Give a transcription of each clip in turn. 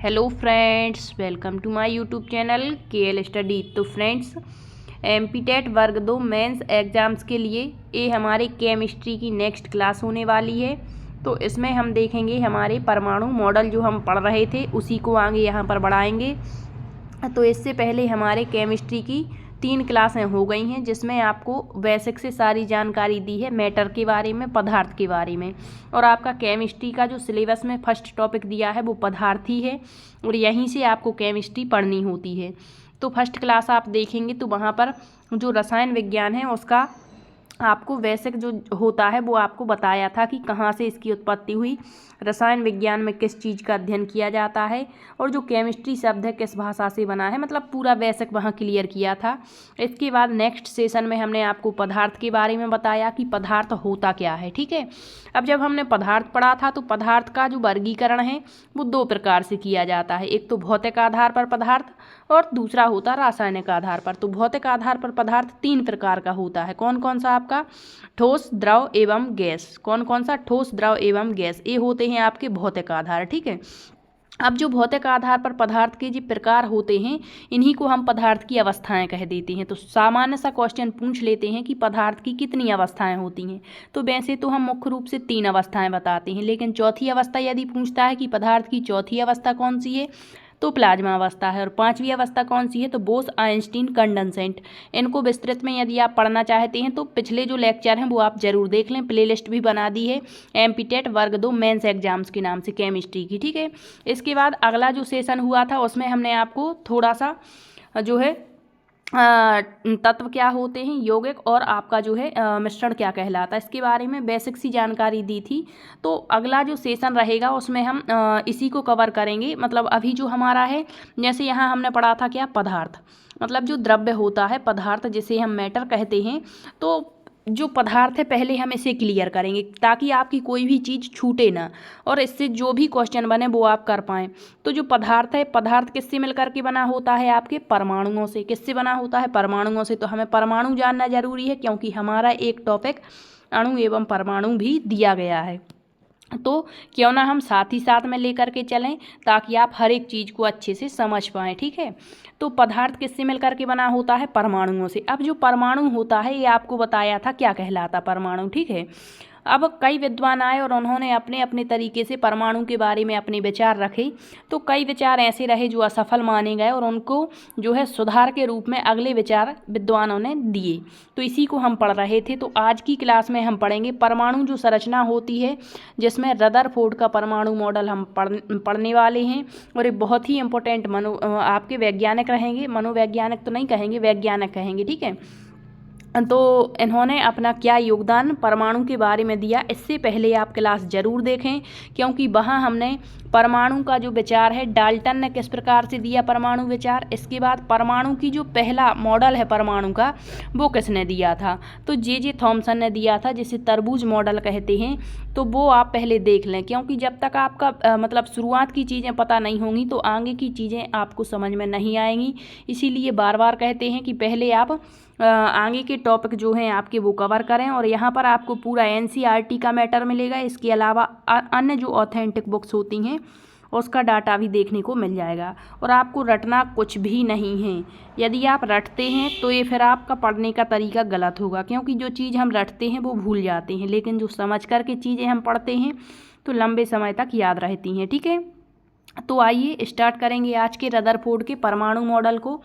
Hello friends, welcome to my YouTube channel KL study. तो friends, MPTET वर्ग 2 mains exams के लिए ये हमारे केमिस्ट्री की नेक्स्ट क्लास होने वाली है। तो इसमें हम देखेंगे हमारे परमाणु मॉडल जो हम पढ़ रहे थे उसी को आगे यहाँ पर बढ़ाएंगे। तो इससे पहले हमारे केमिस्ट्री की 3 क्लासें हो गई हैं, जिसमें आपको बेसिक से सारी जानकारी दी है मैटर के बारे में, पदार्थ के बारे में। और आपका केमिस्ट्री का जो सिलेबस में फर्स्ट टॉपिक दिया है वो पदार्थ ही है, और यहीं से आपको केमिस्ट्री पढ़नी होती है। तो फर्स्ट क्लास आप देखेंगे तो वहाँ पर जो रसायन विज्ञान है उसका आपको बेसिक जो होता है वो आपको बताया था कि कहाँ से इसकी उत्पत्ति हुई, रसायन विज्ञान में किस चीज़ का अध्ययन किया जाता है, और जो केमिस्ट्री शब्द है किस भाषा से बना है, मतलब पूरा बेसिक वहाँ क्लियर किया था। इसके बाद नेक्स्ट सेशन में हमने आपको पदार्थ के बारे में बताया कि पदार्थ होता क्या है। ठीक है, अब जब हमने पदार्थ पढ़ा था तो पदार्थ का जो वर्गीकरण है वो 2 प्रकार से किया जाता है, एक तो भौतिक आधार पर पदार्थ और दूसरा होता रासायनिक आधार पर। तो भौतिक आधार पर पदार्थ 3 प्रकार का होता है। कौन कौन सा? आपका ठोस, द्रव एवं गैस। कौन कौन सा? ठोस, द्रव एवं गैस। ये होते हैं आपके भौतिक आधार। ठीक है, अब जो भौतिक आधार पर पदार्थ के जो प्रकार होते हैं इन्हीं को हम पदार्थ की अवस्थाएं कह देते हैं। तो सामान्य सा क्वेश्चन पूछ लेते हैं कि पदार्थ की कितनी अवस्थाएं होती हैं। तो वैसे तो हम मुख्य रूप से 3 अवस्थाएं बताते हैं, लेकिन चौथी अवस्था यदि पूछता है कि पदार्थ की चौथी अवस्था कौन सी है तो प्लाज्मा अवस्था है। और 5वीं अवस्था कौन सी है तो बोस आइंस्टीन कंडेंसेंट। इनको विस्तृत में यदि आप पढ़ना चाहते हैं तो पिछले जो लेक्चर हैं वो आप जरूर देख लें, प्लेलिस्ट भी बना दी है एमपीटेट वर्ग 2 मेंस एग्जाम्स के नाम से केमिस्ट्री की। ठीक है, इसके बाद अगला जो सेशन हुआ था उसमें हमने आपको थोड़ा सा जो है तत्व क्या होते हैं, यौगिक, और आपका जो है मिश्रण क्या कहलाता है, इसके बारे में बेसिक सी जानकारी दी थी। तो अगला जो सेशन रहेगा उसमें हम इसी को कवर करेंगे। मतलब अभी जो हमारा है, जैसे यहाँ हमने पढ़ा था क्या, पदार्थ मतलब जो द्रव्य होता है, पदार्थ जिसे हम मैटर कहते हैं। तो जो पदार्थ है पहले हम इसे क्लियर करेंगे ताकि आपकी कोई भी चीज़ छूटे ना, और इससे जो भी क्वेश्चन बने वो आप कर पाएँ। तो जो पदार्थ है, पदार्थ किससे मिलकर के बना होता है? आपके परमाणुओं से। किससे बना होता है? परमाणुओं से। तो हमें परमाणु जानना जरूरी है क्योंकि हमारा एक टॉपिक अणु एवं परमाणु भी दिया गया है। तो क्यों ना हम साथ ही साथ में लेकर के चलें ताकि आप हर एक चीज़ को अच्छे से समझ पाएँ। ठीक है, तो पदार्थ किससे मिलकर के बना होता है? परमाणुओं से। अब जो परमाणु होता है ये आपको बताया था क्या कहलाता परमाणु। ठीक है, अब कई विद्वान आए और उन्होंने अपने अपने तरीके से परमाणु के बारे में अपने विचार रखे। तो कई विचार ऐसे रहे जो असफल माने गए और उनको जो है सुधार के रूप में अगले विचार विद्वानों ने दिए। तो इसी को हम पढ़ रहे थे। तो आज की क्लास में हम पढ़ेंगे परमाणु जो संरचना होती है, जिसमें रदरफोर्ड का परमाणु मॉडल हम पढ़ने वाले हैं। और ये बहुत ही इंपॉर्टेंट आपके वैज्ञानिक रहेंगे, मनोवैज्ञानिक तो नहीं कहेंगे, वैज्ञानिक कहेंगे। ठीक है, तो इन्होंने अपना क्या योगदान परमाणु के बारे में दिया, इससे पहले आप क्लास ज़रूर देखें क्योंकि वहाँ हमने परमाणु का जो विचार है डाल्टन ने किस प्रकार से दिया परमाणु विचार, इसके बाद परमाणु की जो पहला मॉडल है परमाणु का वो किसने दिया था, तो जे थॉमसन ने दिया था, जिसे तरबूज मॉडल कहते हैं। तो वो आप पहले देख लें क्योंकि जब तक आपका मतलब शुरुआत की चीज़ें पता नहीं होंगी तो आगे की चीज़ें आपको समझ में नहीं आएंगी। इसीलिए बार बार कहते हैं कि पहले आप आगे के टॉपिक जो हैं आपके वो कवर करें। और यहाँ पर आपको पूरा एनसीईआरटी का मैटर मिलेगा, इसके अलावा अन्य जो ऑथेंटिक बुक्स होती हैं उसका डाटा भी देखने को मिल जाएगा। और आपको रटना कुछ भी नहीं है। यदि आप रटते हैं तो ये फिर आपका पढ़ने का तरीका गलत होगा क्योंकि जो चीज़ हम रटते हैं वो भूल जाते हैं, लेकिन जो समझ कर के चीज़ें हम पढ़ते हैं तो लंबे समय तक याद रहती हैं। ठीक है, तो आइए स्टार्ट करेंगे आज के रदरफोर्ड के परमाणु मॉडल को।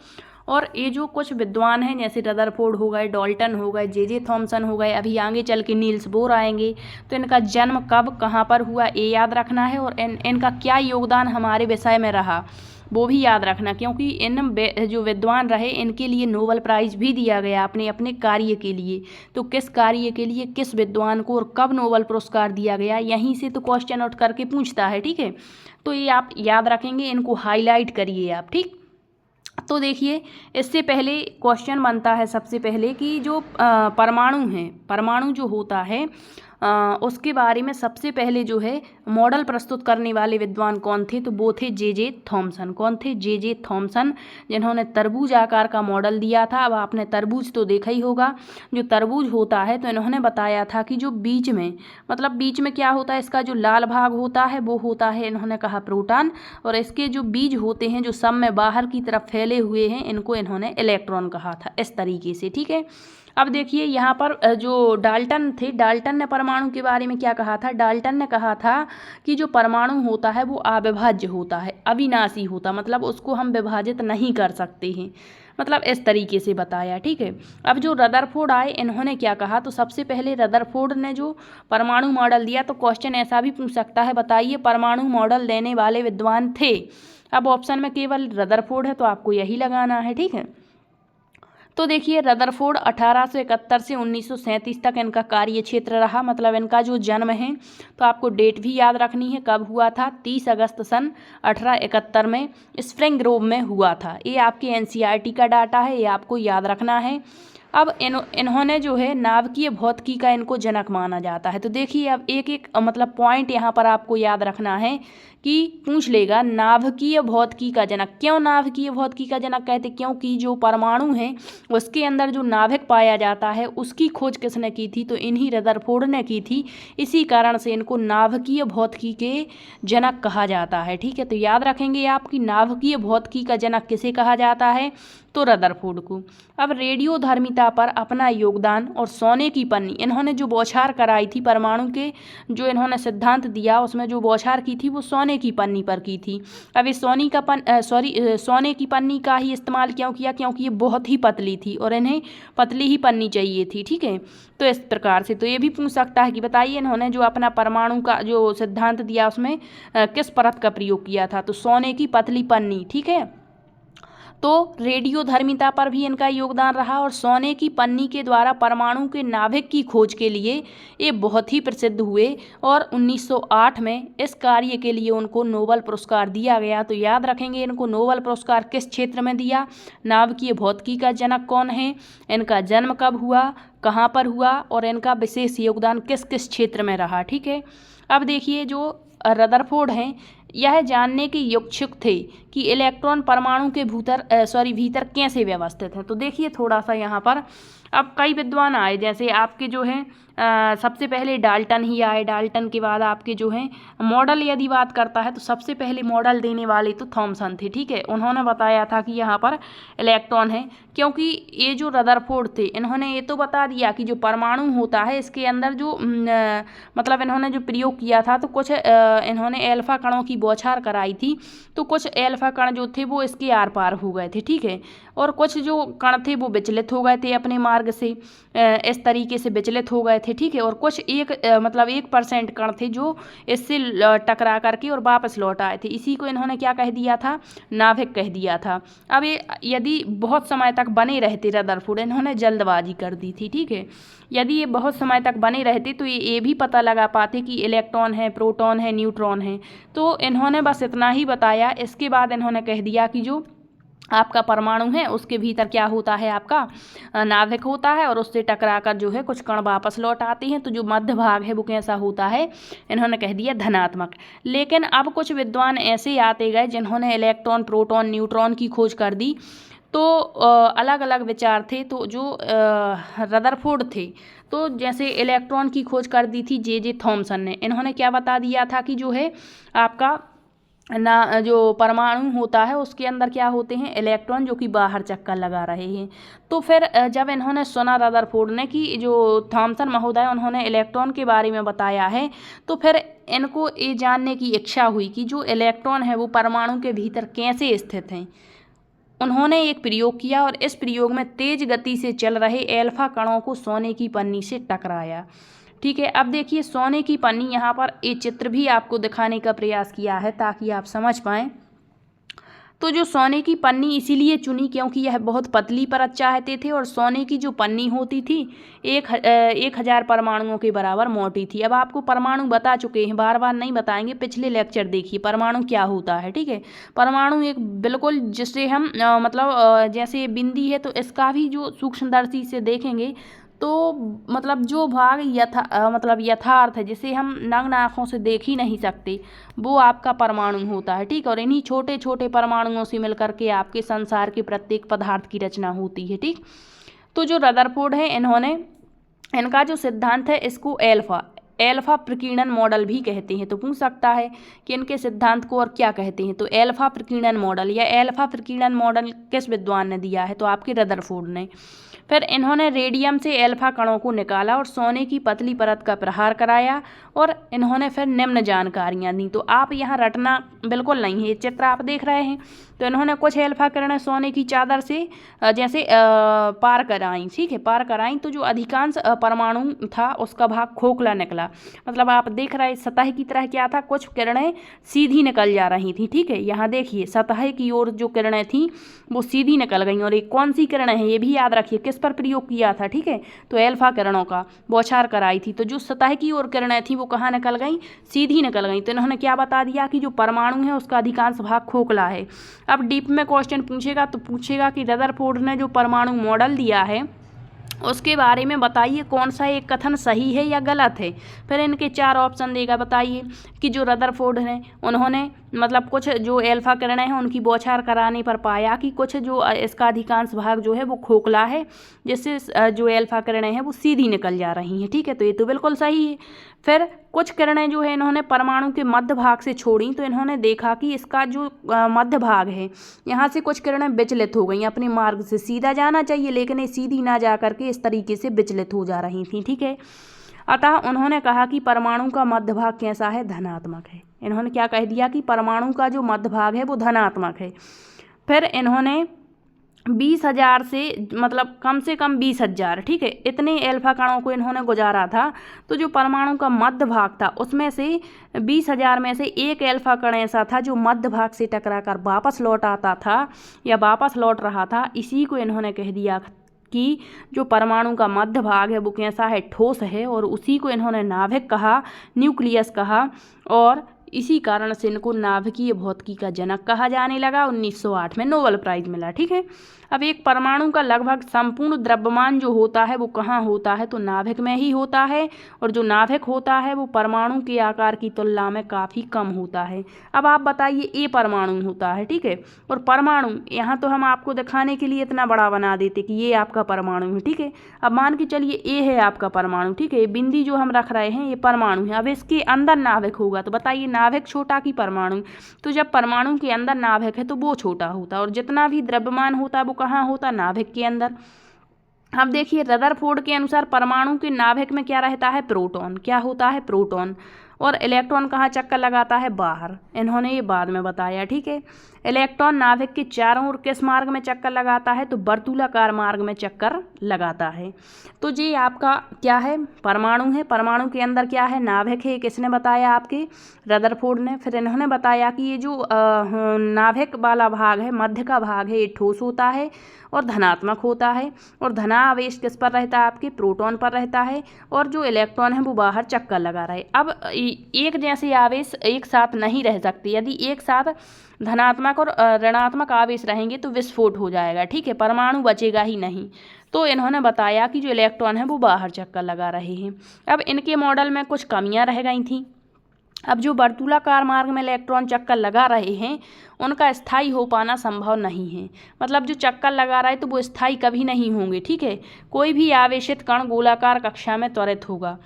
और ये जो कुछ विद्वान हैं जैसे रदरफोर्ड हो गए, डाल्टन हो गए, जे थॉमसन हो गए, अभी आगे चल के नील्स बोर आएंगे, तो इनका जन्म कब कहाँ पर हुआ ये याद रखना है। और इनका क्या योगदान हमारे विषय में रहा वो भी याद रखना, क्योंकि इन जो विद्वान रहे इनके लिए नोबेल प्राइज़ भी दिया गया अपने अपने कार्य के लिए। तो किस कार्य के लिए किस विद्वान को और कब नोबेल पुरस्कार दिया गया, यहीं से तो क्वेश्चन आउट करके पूछता है। ठीक है, तो ये आप याद रखेंगे, इनको हाईलाइट करिए आप। ठीक, तो देखिए इससे पहले क्वेश्चन बनता है सबसे पहले कि जो परमाणु है, परमाणु जो होता है उसके बारे में सबसे पहले जो है मॉडल प्रस्तुत करने वाले विद्वान कौन थे, तो वो थे जे थॉमसन। कौन थे? जे थॉमसन, जिन्होंने तरबूज आकार का मॉडल दिया था। अब आपने तरबूज तो देखा ही होगा, जो तरबूज होता है, तो इन्होंने बताया था कि जो बीच में, मतलब बीच में क्या होता है, इसका जो लाल भाग होता है वो होता है, इन्होंने कहा प्रोटॉन, और इसके जो बीज होते हैं जो सब में बाहर की तरफ फैले हुए हैं, इनको इन्होंने इलेक्ट्रॉन कहा था, इस तरीके से। ठीक है, अब देखिए यहाँ पर जो डाल्टन थे, डाल्टन ने परमाणु के बारे में क्या कहा था? डाल्टन ने कहा था कि जो परमाणु होता है वो अविभाज्य होता है, अविनाशी होता, मतलब उसको हम विभाजित नहीं कर सकते हैं, मतलब इस तरीके से बताया। ठीक है, अब जो रदरफोर्ड आए, इन्होंने क्या कहा? तो सबसे पहले रदरफोर्ड ने जो परमाणु मॉडल दिया, तो क्वेश्चन ऐसा भी पूछ सकता है, बताइए परमाणु मॉडल देने वाले विद्वान थे। अब ऑप्शन में केवल रदरफोर्ड है, तो आपको यही लगाना है। ठीक है, तो देखिए रदरफोर्ड 1871 से 1937 तक इनका कार्य क्षेत्र रहा, मतलब इनका जो जन्म है, तो आपको डेट भी याद रखनी है, कब हुआ था? 30 अगस्त सन 1871 में स्प्रिंग ग्रोव में हुआ था। ये आपके एनसीईआरटी का डाटा है, ये आपको याद रखना है। अब इन्होंने जो है नाभिकीय भौतिकी का इनको जनक माना जाता है। तो देखिए अब एक एक मतलब पॉइंट यहाँ पर आपको याद रखना है कि पूछ लेगा नाभिकीय भौतिकी का जनक। क्यों नाभिकीय भौतिकी का जनक कहते? क्योंकि जो परमाणु है उसके अंदर जो नाभिक पाया जाता है उसकी खोज किसने की थी? तो इन्हीं रदरफोर्ड ने की थी। इसी कारण से इनको नाभिकीय भौतिकी के जनक कहा जाता है। ठीक है, तो याद रखेंगे आपकी नाभिकीय भौतिकी का जनक किसे कहा जाता है? तो रदरफोर्ड को। अब रेडियोधर्मिता पर अपना योगदान और सोने की पन्नी, इन्होंने जो बौछार कराई थी परमाणु के, जो इन्होंने सिद्धांत दिया उसमें जो बौछार की थी वो सोने की पन्नी पर की थी। अब इस सोने की पन्नी का ही इस्तेमाल क्यों किया? क्योंकि ये बहुत ही पतली थी और इन्हें पतली ही पन्नी चाहिए थी। ठीक है, तो इस प्रकार से तो ये भी पूछ सकता है कि बताइए इन्होंने जो अपना परमाणु का जो सिद्धांत दिया उसमें किस परत का प्रयोग किया था? तो सोने की पतली पन्नी। ठीक है, तो रेडियोधर्मिता पर भी इनका योगदान रहा और सोने की पन्नी के द्वारा परमाणु के नाभिक की खोज के लिए ये बहुत ही प्रसिद्ध हुए और 1908 में इस कार्य के लिए उनको नोबेल पुरस्कार दिया गया। तो याद रखेंगे इनको नोबेल पुरस्कार किस क्षेत्र में दिया? नाभिकीय भौतिकी का जनक कौन है, इनका जन्म कब हुआ, कहाँ पर हुआ और इनका विशेष योगदान किस किस क्षेत्र में रहा। ठीक है, अब देखिए जो रदरफोर्ड हैं यह जानने के इच्छुक थे कि इलेक्ट्रॉन परमाणु के भीतर कैसे व्यवस्थित है। तो देखिए थोड़ा सा यहाँ पर अब कई विद्वान आए, जैसे आपके जो हैं सबसे पहले डाल्टन ही आए। डाल्टन के बाद आपके जो हैं मॉडल यदि बात करता है तो सबसे पहले मॉडल देने वाले तो थॉमसन थे। ठीक है, उन्होंने बताया था कि यहाँ पर इलेक्ट्रॉन है, क्योंकि ये जो रदरफोर्ड थे इन्होंने ये तो बता दिया कि जो परमाणु होता है इसके अंदर जो मतलब इन्होंने जो प्रयोग किया था तो कुछ इन्होंने एल्फा कणों की बौछार कराई थी, तो कुछ एल्फा कण जो थे वो इसके आर पार हो गए थे। ठीक है, और कुछ जो कण थे वो विचलित हो गए थे अपने मार्ग से, इस तरीके से विचलित हो गए थे। ठीक है, और कुछ 1% कण थे जो इससे टकरा करके और वापस लौट आए थे। इसी को इन्होंने क्या कह दिया था? नाभिक कह दिया था। अब ये यदि बहुत समय तक बने रहते रदरफोर्ड, इन्होंने जल्दबाजी कर दी थी। ठीक है, यदि ये बहुत समय तक बने रहते तो ये भी पता लगा पाते कि इलेक्ट्रॉन है, प्रोटॉन है, न्यूट्रॉन है। तो इन्होंने बस इतना ही बताया। इसके बाद इन्होंने कह दिया कि जो आपका परमाणु है उसके भीतर क्या होता है? आपका नाभिक होता है और उससे टकरा कर जो है कुछ कण वापस लौट आते हैं। तो जो मध्य भाग है वो कैसा होता है? इन्होंने कह दिया धनात्मक। लेकिन अब कुछ विद्वान ऐसे आते गए जिन्होंने इलेक्ट्रॉन, प्रोटॉन, न्यूट्रॉन की खोज कर दी, तो अलग अलग विचार थे। तो जो रदरफोर्ड थे, तो जैसे इलेक्ट्रॉन की खोज कर दी थी जे थॉमसन ने, इन्होंने क्या बता दिया था कि जो है आपका ना जो परमाणु होता है उसके अंदर क्या होते हैं? इलेक्ट्रॉन, जो कि बाहर चक्कर लगा रहे हैं। तो फिर जब इन्होंने सुना रदरफोर्ड ने कि जो थॉमसन महोदय उन्होंने इलेक्ट्रॉन के बारे में बताया है, तो फिर इनको ये जानने की इच्छा हुई कि जो इलेक्ट्रॉन है वो परमाणु के भीतर कैसे स्थित हैं। उन्होंने एक प्रयोग किया और इस प्रयोग में तेज गति से चल रहे एल्फा कणों को सोने की पन्नी से टकराया। ठीक है, अब देखिए सोने की पन्नी, यहाँ पर ये चित्र भी आपको दिखाने का प्रयास किया है ताकि आप समझ पाएँ। तो जो सोने की पन्नी इसीलिए चुनी क्योंकि यह बहुत पतली परत चाहते थे और सोने की जो पन्नी होती थी 1000 परमाणुओं के बराबर मोटी थी। अब आपको परमाणु बता चुके हैं, बार बार नहीं बताएंगे, पिछले लेक्चर देखिए परमाणु क्या होता है। ठीक है, परमाणु एक बिल्कुल जिसे हम जैसे बिंदी है तो इसका भी जो सूक्ष्मदर्शी से देखेंगे तो मतलब जो भाग यथार्थ है, जिसे हम नग्न आँखों से देख ही नहीं सकते, वो आपका परमाणु होता है। ठीक, और इन्हीं छोटे छोटे परमाणुओं से मिलकर के आपके संसार के प्रत्येक पदार्थ की रचना होती है। ठीक, तो जो रदरफोर्ड है, इनका जो सिद्धांत है इसको एल्फा प्रकीर्णन मॉडल भी कहते हैं। तो पूछ सकता है कि इनके सिद्धांत को और क्या कहते हैं। तो एल्फा प्रकीर्णन मॉडल या एल्फा प्रकीर्णन मॉडल किस विद्वान ने दिया है? तो आपके रदरफोर्ड ने। फिर इन्होंने रेडियम से एल्फा कणों को निकाला और सोने की पतली परत का प्रहार कराया, और इन्होंने फिर निम्न जानकारियाँ दी। तो आप यहाँ रटना बिल्कुल नहीं है, ये चित्र आप देख रहे हैं। तो इन्होंने कुछ एल्फा किरणें सोने की चादर से जैसे पार कराई। ठीक है, पार कराई, तो जो अधिकांश परमाणु था उसका भाग खोखला निकला। मतलब आप देख रहे सतह की तरह क्या था, कुछ किरणें सीधी निकल जा रही थी। ठीक है, यहाँ देखिए सतह की ओर जो किरणें थी वो सीधी निकल गई। और एक कौन सी किरणें हैं ये भी याद रखिए, किस पर प्रयोग किया था? ठीक है, तो एल्फा किरणों का बौछार कराई थी। तो जो सतह की ओर किरणें थी वो कहाँ निकल गई? सीधी निकल गई। तो इन्होंने क्या बता दिया कि जो परमाणु है उसका अधिकांश भाग खोखला है। अब डीप में क्वेश्चन पूछेगा तो पूछेगा कि रदरफोर्ड ने जो परमाणु मॉडल दिया है उसके बारे में बताइए कौन सा एक कथन सही है या गलत है। फिर इनके 4 ऑप्शन देगा। बताइए कि जो रदरफोर्ड हैं उन्होंने मतलब कुछ जो एल्फा किरणें हैं उनकी बौछार कराने पर पाया कि कुछ जो इसका अधिकांश भाग जो है वो खोखला है, जिससे जो एल्फा किरणें हैं वो सीधी निकल जा रही हैं। ठीक है, तो ये तो बिल्कुल सही है। फिर कुछ किरणें जो है इन्होंने परमाणु के मध्य भाग से छोड़ी, तो इन्होंने देखा कि इसका जो मध्य भाग है यहाँ से कुछ किरणें विचलित हो गई। अपने मार्ग से सीधा जाना चाहिए लेकिन ये सीधी ना जा करके इस तरीके से विचलित हो जा रही थी। ठीक है, अतः उन्होंने कहा कि परमाणु का मध्य भाग कैसा है? धनात्मक है। इन्होंने क्या कह दिया कि परमाणु का जो मध्य भाग है वो धनात्मक है। फिर इन्होंने 20,000 से मतलब कम से कम 20,000, ठीक है, इतने एल्फा कणों को इन्होंने गुजारा था। तो जो परमाणु का मध्य भाग था उसमें से 20,000 में से एक एल्फा कण ऐसा था जो मध्य भाग से टकरा कर वापस लौट आता था या वापस लौट रहा था। इसी को इन्होंने कह दिया कि जो परमाणु का मध्य भाग है वो कैसा है? ठोस है। और उसी को इन्होंने नाभिक कहा, न्यूक्लियस कहा, और इसी कारण से इनको नाभिकीय भौतिकी का जनक कहा जाने लगा। 1908 में नोबेल प्राइज मिला। ठीक है, अब एक परमाणु का लगभग संपूर्ण द्रव्यमान जो होता है वो कहाँ होता है? तो नाभिक में ही होता है। और जो नाभिक होता है वो परमाणु के आकार की तुलना में काफ़ी कम होता है। अब आप बताइए, ए परमाणु होता है, ठीक है, और परमाणु यहाँ तो हम आपको दिखाने के लिए इतना बड़ा बना देते कि ये आपका परमाणु है। ठीक है, अब मान के चलिए ए है आपका परमाणु। ठीक है, बिंदी जो हम रख रहे हैं ये परमाणु है। अब इसके अंदर नाभिक होगा, तो बताइए नाभिक छोटा कि परमाणु? तो जब परमाणु के अंदर नाभिक है तो वो छोटा होता है, और जितना भी द्रव्यमान होता है वो कहाँ होता? नाभिक के अंदर। अब देखिए रदरफोर्ड के अनुसार परमाणु के नाभिक में क्या रहता है? प्रोटॉन। क्या होता है? प्रोटॉन। और इलेक्ट्रॉन कहाँ चक्कर लगाता है? बाहर। इन्होंने ये बाद में बताया। ठीक है, इलेक्ट्रॉन नाभिक के चारों ओर किस मार्ग में चक्कर लगाता है? तो वर्तुलाकार मार्ग में चक्कर लगाता है। तो ये आपका क्या है? परमाणु है। परमाणु के अंदर क्या है? नाभिक है। किसने बताया? आपके रदरफोर्ड ने। फिर इन्होंने बताया कि ये जो नाभिक वाला भाग है, मध्य का भाग है, ये ठोस होता है और धनात्मक होता है। और धनावेश किस पर रहता है? आपके प्रोटॉन पर रहता है। और जो इलेक्ट्रॉन है वो बाहर चक्कर लगा रहे। अब एक जैसे आवेश एक साथ नहीं रह सकते। यदि एक साथ धनात्मक और ऋणात्मक आवेश रहेंगे तो विस्फोट हो जाएगा। ठीक है, परमाणु बचेगा ही नहीं। तो इन्होंने बताया कि जो इलेक्ट्रॉन है वो बाहर चक्कर लगा रहे हैं। अब इनके मॉडल में कुछ कमियां रह गई थी। अब जो वर्तुलाकार मार्ग में इलेक्ट्रॉन चक्कर लगा रहे हैं उनका स्थायी हो पाना संभव नहीं है। मतलब जो चक्कर लगा रहा है तो वो स्थायी कभी नहीं होंगे। ठीक है, कोई भी आवेशित कण गोलाकार कक्षा में त्वरित होगा।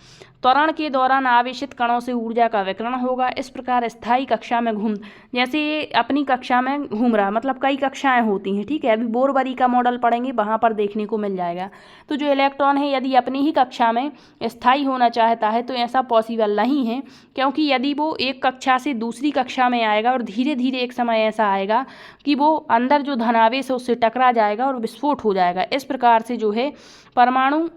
त्वरण के दौरान आवेशित कणों से ऊर्जा का विकिरण होगा। इस प्रकार स्थायी कक्षा में जैसे ये अपनी कक्षा में घूम रहा है, मतलब कई कक्षाएं होती हैं। ठीक है, अभी बोरबरी का मॉडल पढ़ेंगे वहाँ पर देखने को मिल जाएगा। तो जो इलेक्ट्रॉन है यदि अपनी ही कक्षा में स्थायी होना चाहता है तो ऐसा पॉसिबल नहीं है, क्योंकि यदि वो एक कक्षा से दूसरी कक्षा में आएगा और धीरे धीरे एक समय ऐसा आएगा कि वो अंदर जो धनावेश है उससे टकरा जाएगा और विस्फोट हो जाएगा। इस प्रकार से जो है परमाणु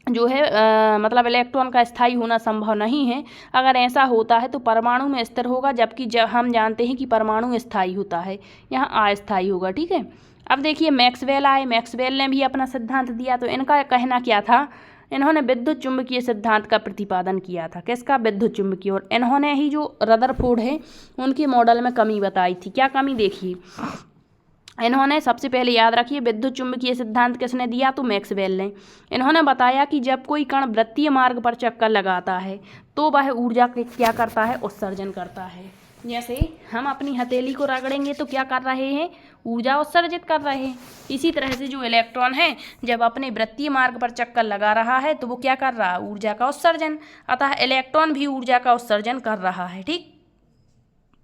जो है मतलब इलेक्ट्रॉन का स्थायी होना संभव नहीं है। अगर ऐसा होता है तो परमाणु में स्थिर होगा, जबकि जब हम जानते हैं कि परमाणु स्थायी होता है, यहाँ अस्थायी होगा। ठीक है, अब देखिए मैक्सवेल आए। मैक्सवेल ने भी अपना सिद्धांत दिया। तो इनका कहना क्या था? इन्होंने विद्युत चुंबकीय सिद्धांत का प्रतिपादन किया था। किसका? विद्युत चुंबकीय। और इन्होंने ही जो रदरफोर्ड है उनके मॉडल में कमी बताई थी। क्या कमी? देखिए इन्होंने सबसे पहले याद रखिए विद्युत चुंबकीय सिद्धांत किसने दिया, तो मैक्सवेल ने। इन्होंने बताया कि जब कोई कण वृत्तीय मार्ग पर चक्कर लगाता है तो वह ऊर्जा के क्या करता है, उत्सर्जन करता है। जैसे हम अपनी हथेली को रगड़ेंगे तो क्या कर रहे हैं, ऊर्जा उत्सर्जित कर रहे हैं। इसी तरह से जो इलेक्ट्रॉन है जब अपने वृत्तीय मार्ग पर चक्कर लगा रहा है तो वो क्या कर रहा है, ऊर्जा का उत्सर्जन। अतः इलेक्ट्रॉन भी ऊर्जा का उत्सर्जन कर रहा है, ठीक,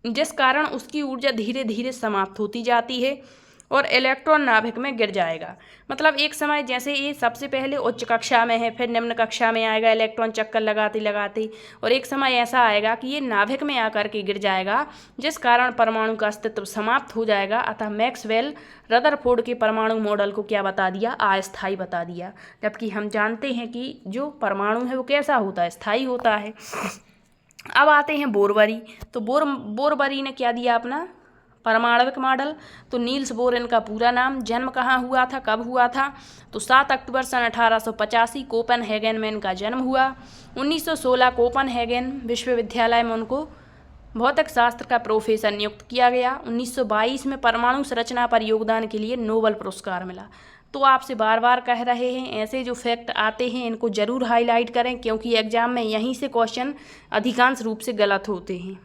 जिस कारण उसकी ऊर्जा धीरे धीरे समाप्त होती जाती है और इलेक्ट्रॉन नाभिक में गिर जाएगा। मतलब एक समय जैसे ये सबसे पहले उच्च कक्षा में है, फिर निम्न कक्षा में आएगा इलेक्ट्रॉन चक्कर लगाते लगाते, और एक समय ऐसा आएगा कि ये नाभिक में आकर के गिर जाएगा, जिस कारण परमाणु का अस्तित्व समाप्त हो जाएगा। अतः मैक्सवेल रदरफोर्ड के परमाणु मॉडल को क्या बता दिया, अस्थायी बता दिया। जबकि हम जानते हैं कि जो परमाणु है वो कैसा होता है, स्थायी होता है। अब आते हैं बोरबरी। तो बोरबरी ने क्या दिया अपना परमाणविक मॉडल। तो नील्स बोर इनका पूरा नाम। जन्म कहाँ हुआ था, कब हुआ था, तो 7 अक्टूबर सन 1885 कोपेनहेगन में इनका जन्म हुआ। 1916 कोपेनहेगन विश्वविद्यालय में उनको भौतिक शास्त्र का प्रोफेसर नियुक्त किया गया। 1922 में परमाणु संरचना पर योगदान के लिए नोबेल पुरस्कार मिला। तो आपसे बार बार कह रहे हैं ऐसे जो फैक्ट आते हैं इनको ज़रूर हाईलाइट करें, क्योंकि एग्जाम में यहीं से क्वेश्चन अधिकांश रूप से गलत होते हैं।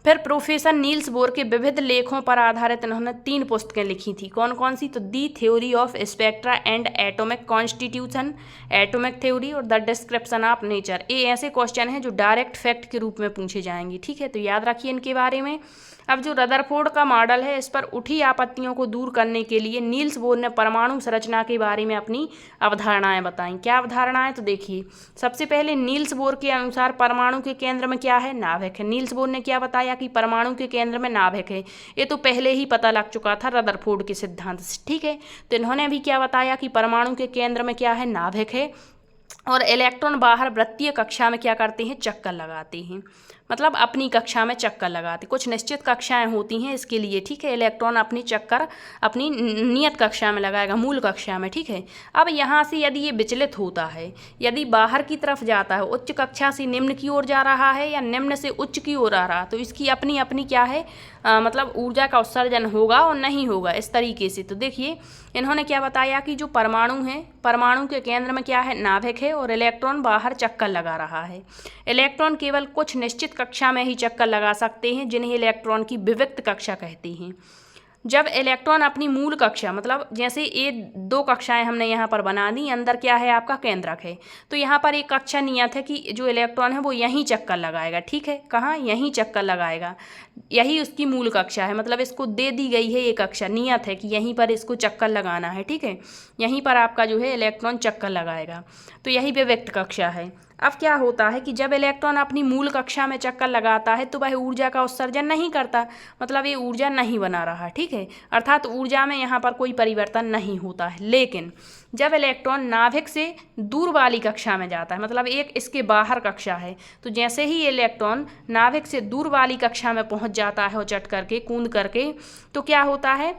फिर प्रोफेसर नील्स बोर के विविध लेखों पर आधारित इन्होंने 3 पुस्तकें लिखी थी। कौन कौन सी, तो the theory of spectra and atomic constitution, atomic theory, और द डिस्क्रिप्शन ऑफ नेचर। ये ऐसे क्वेश्चन हैं जो डायरेक्ट फैक्ट के रूप में पूछे जाएंगे, ठीक है, तो याद रखिए इनके बारे में। अब जो रदरफोर्ड का मॉडल है इस पर उठी आपत्तियों को दूर करने के लिए नील्स बोर ने परमाणु संरचना के बारे में अपनी अवधारणाएं बताई। क्या अवधारणाएं, तो देखिए सबसे पहले नील्स बोर के अनुसार परमाणु के केंद्र में क्या है, नाभिक है। नील्स बोर ने क्या बताया कि परमाणु के केंद्र में नाभिक है। ये तो पहले ही पता लग चुका था रदरफोर्ड के सिद्धांत से, ठीक है। तो इन्होंने भी क्या बताया कि परमाणु के केंद्र में क्या है, नाभिक है, और इलेक्ट्रॉन बाहर वृत्तीय कक्षा में क्या करते हैं, चक्कर लगाते हैं। मतलब अपनी कक्षा में चक्कर लगाते, कुछ निश्चित कक्षाएं होती हैं इसके लिए, ठीक है। इलेक्ट्रॉन अपनी चक्कर अपनी नियत कक्षा में लगाएगा, मूल कक्षा में, ठीक है। अब यहाँ से यदि ये विचलित होता है, यदि बाहर की तरफ जाता है, उच्च कक्षा से निम्न की ओर जा रहा है या निम्न से उच्च की ओर आ रहा, तो इसकी अपनी अपनी क्या है, मतलब ऊर्जा का उत्सर्जन होगा और नहीं होगा, इस तरीके से। तो देखिए इन्होंने क्या बताया कि जो परमाणु है, परमाणु के केंद्र में क्या है, नाभिक है, और इलेक्ट्रॉन बाहर चक्कर लगा रहा है। इलेक्ट्रॉन केवल कुछ निश्चित कक्षा में ही चक्कर लगा सकते हैं, जिन्हें इलेक्ट्रॉन की विविक्त कक्षा कहते हैं। जब इलेक्ट्रॉन अपनी मूल कक्षा, मतलब जैसे ये 2 कक्षाएं हमने यहाँ पर बना दी, अंदर क्या है आपका केंद्रक है, तो यहाँ पर एक कक्षा नियत है कि जो इलेक्ट्रॉन है वो यहीं चक्कर लगाएगा, ठीक है। कहाँ, यहीं चक्कर लगाएगा, यही उसकी मूल कक्षा है। मतलब इसको दे दी गई है ये कक्षा, नियत है कि यहीं पर इसको चक्कर लगाना है, ठीक है। यहीं पर आपका जो है इलेक्ट्रॉन चक्कर लगाएगा, तो यही विविक्त कक्षा है। अब क्या होता है कि जब इलेक्ट्रॉन अपनी मूल कक्षा में चक्कर लगाता है तो वह ऊर्जा का उत्सर्जन नहीं करता, मतलब ये ऊर्जा नहीं बना रहा, ठीक है। अर्थात ऊर्जा में यहाँ पर कोई परिवर्तन नहीं होता है। लेकिन जब इलेक्ट्रॉन नाभिक से दूर वाली कक्षा में जाता है, मतलब एक इसके बाहर कक्षा है, तो जैसे ही इलेक्ट्रॉन नाभिक से दूर वाली कक्षा में पहुँच जाता है उचट करके, कूद करके, तो क्या होता है,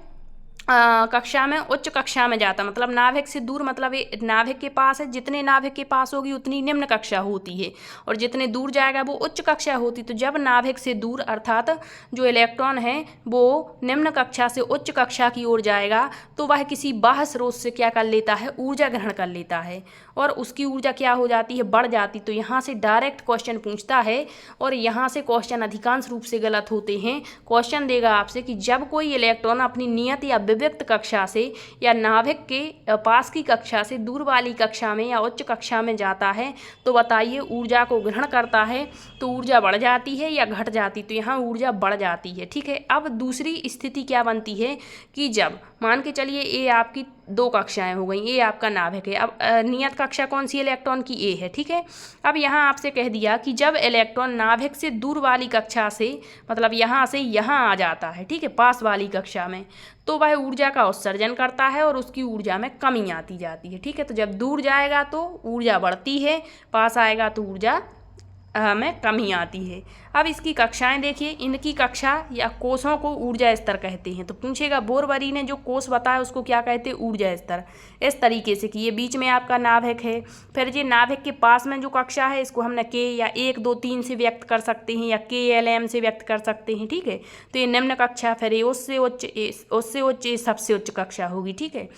कक्षा में उच्च कक्षा में जाता, मतलब नाभिक से दूर, मतलब ये नाभिक के पास है, जितने नाभिक के पास होगी उतनी निम्न कक्षा होती है, और जितने दूर जाएगा वो उच्च कक्षा होती। तो जब नाभिक से दूर अर्थात जो इलेक्ट्रॉन है वो निम्न कक्षा से उच्च कक्षा की ओर जाएगा, तो वह किसी बाह्य स्रोत से क्या कर लेता है, ऊर्जा ग्रहण कर लेता है, और उसकी ऊर्जा क्या हो जाती है, बढ़ जाती। तो यहाँ से डायरेक्ट क्वेश्चन पूछता है, और यहाँ से क्वेश्चन अधिकांश रूप से गलत होते हैं। क्वेश्चन देगा आपसे कि जब कोई इलेक्ट्रॉन अपनी नियत या विविक्त कक्षा से या नाभिक के पास की कक्षा से दूर वाली कक्षा में या उच्च कक्षा में जाता है, तो बताइए ऊर्जा को ग्रहण करता है तो ऊर्जा बढ़ जाती है या घट जाती, तो यहाँ ऊर्जा बढ़ जाती है, ठीक है। अब दूसरी स्थिति क्या बनती है कि जब मान के चलिए ये आपकी 2 कक्षाएं हो गई, ये आपका नाभिक है। अब नियत कक्षा कौन सी इलेक्ट्रॉन की, ए है, ठीक है। अब यहाँ आपसे कह दिया कि जब इलेक्ट्रॉन नाभिक से दूर वाली कक्षा से, मतलब यहाँ से यहाँ आ जाता है, ठीक है, पास वाली कक्षा में, तो वह ऊर्जा का उत्सर्जन करता है और उसकी ऊर्जा में कमी आती जाती है, ठीक है। तो जब दूर जाएगा तो ऊर्जा बढ़ती है, पास आएगा तो ऊर्जा में कमी आती है। अब इसकी कक्षाएं देखिए, इनकी कक्षा या कोषों को ऊर्जा स्तर कहते हैं। तो पूछेगा बोरवरी ने जो कोष बताया उसको क्या कहते हैं, ऊर्जा स्तर। इस तरीके से कि ये बीच में आपका नाभिक है, फिर ये नाभिक के पास में जो कक्षा है इसको हमने के या 1 2 3 से व्यक्त कर सकते हैं या KLM से व्यक्त कर सकते हैं, ठीक है। तो ये निम्न कक्षा, फिर ये उससे उच्च, ये सबसे उच्च कक्षा होगी, ठीक है।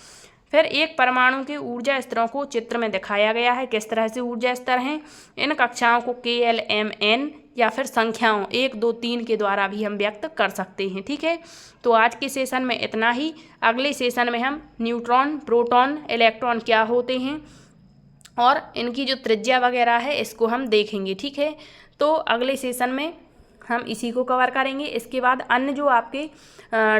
फिर एक परमाणु के ऊर्जा स्तरों को चित्र में दिखाया गया है, किस तरह से ऊर्जा स्तर हैं। इन कक्षाओं को KLMN या फिर संख्याओं 1 2 3 के द्वारा भी हम व्यक्त कर सकते हैं, ठीक है। तो आज के सेशन में इतना ही। अगले सेशन में हम न्यूट्रॉन, प्रोटॉन, इलेक्ट्रॉन क्या होते हैं और इनकी जो त्रिज्या वगैरह है इसको हम देखेंगे, ठीक है। तो अगले सेशन में हम इसी को कवर करेंगे। इसके बाद अन्य जो आपके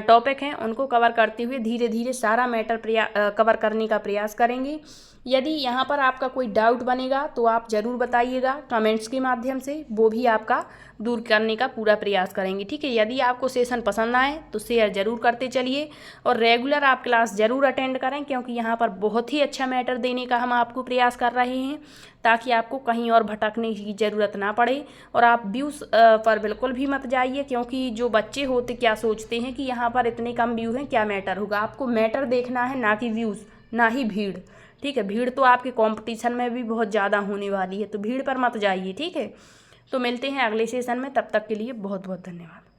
टॉपिक हैं उनको कवर करते हुए धीरे धीरे सारा मैटर कवर करने का प्रयास करेंगे। यदि यहाँ पर आपका कोई डाउट बनेगा तो आप ज़रूर बताइएगा कमेंट्स के माध्यम से, वो भी आपका दूर करने का पूरा प्रयास करेंगे, ठीक है। यदि आपको सेशन पसंद आए तो शेयर ज़रूर करते चलिए और रेगुलर आप क्लास ज़रूर अटेंड करें, क्योंकि यहाँ पर बहुत ही अच्छा मैटर देने का हम आपको प्रयास कर रहे हैं, ताकि आपको कहीं और भटकने की ज़रूरत ना पड़े। और आप व्यूज़ पर बिल्कुल भी मत जाइए, क्योंकि जो बच्चे होते क्या सोचते हैं कि यहाँ पर इतने कम व्यू हैं, क्या मैटर होगा। आपको मैटर देखना है, ना कि व्यूज़, ना ही भीड़, ठीक है। भीड़ तो आपके कंपटीशन में भी बहुत ज़्यादा होने वाली है, तो भीड़ पर मत जाइए, ठीक है। तो मिलते हैं अगले सेशन में, तब तक के लिए बहुत बहुत धन्यवाद।